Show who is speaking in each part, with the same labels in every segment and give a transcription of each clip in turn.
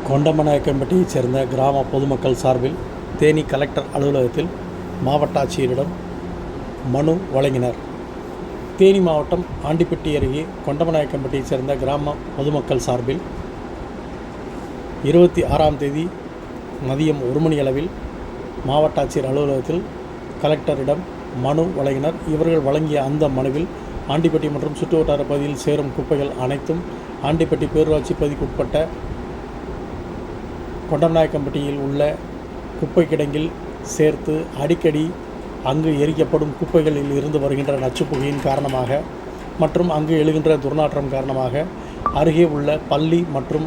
Speaker 1: கொண்டமநாயக்கன்பட்டியைச் சேர்ந்த கிராம பொதுமக்கள் சார்பில் தேனி கலெக்டர் அலுவலகத்தில் மாவட்ட ஆட்சியரிடம் மனு வழங்கினர். தேனி மாவட்டம் ஆண்டிப்பட்டி அருகே கொண்டமநாயக்கன்பட்டியைச் சேர்ந்த கிராம பொதுமக்கள் சார்பில் 26ஆம் தேதி மதியம் 1 மணி அளவில் மாவட்ட ஆட்சியர் அலுவலகத்தில் கலெக்டரிடம் மனு வழங்கினர். இவர்கள் வழங்கிய அந்த மனுவில் ஆண்டிப்பட்டி மற்றும் சுற்றுவட்டார பகுதியில் சேரும் குப்பைகள் அனைத்தும் ஆண்டிப்பட்டி பேரூராட்சி பகுதிக்குட்பட்ட கொண்டமநாயக்கன்பட்டியில் உள்ள குப்பை கிடங்கில் சேர்த்து அடிக்கடி அங்கு எரிக்கப்படும் குப்பைகளில் இருந்து வருகின்ற நச்சுப்புகையின் காரணமாக மற்றும் அங்கு எழுகின்ற துர்நாற்றம் காரணமாக அருகே உள்ள பள்ளி மற்றும்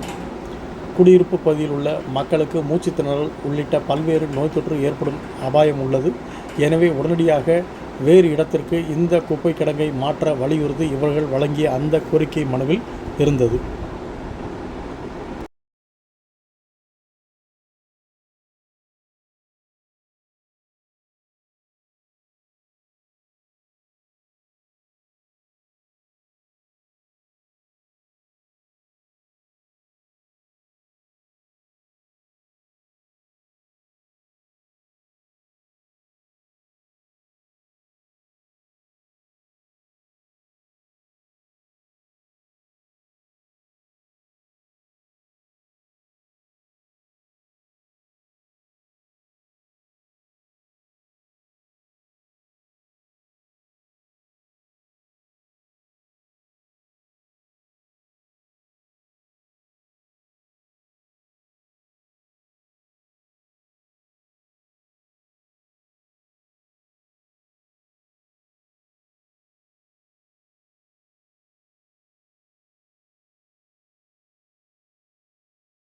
Speaker 1: குடியிருப்பு பகுதியில் உள்ள மக்களுக்கு மூச்சுத்திணறல் உள்ளிட்ட பல்வேறு நோய் தொற்று ஏற்படும் அபாயம் உள்ளது. எனவே உடனடியாக வேறு இடத்திற்கு இந்த குப்பை கிடங்கை மாற்ற வலியுறுத்தி இவர்கள் வழங்கிய அந்த கோரிக்கை மனுவில் இருந்தது.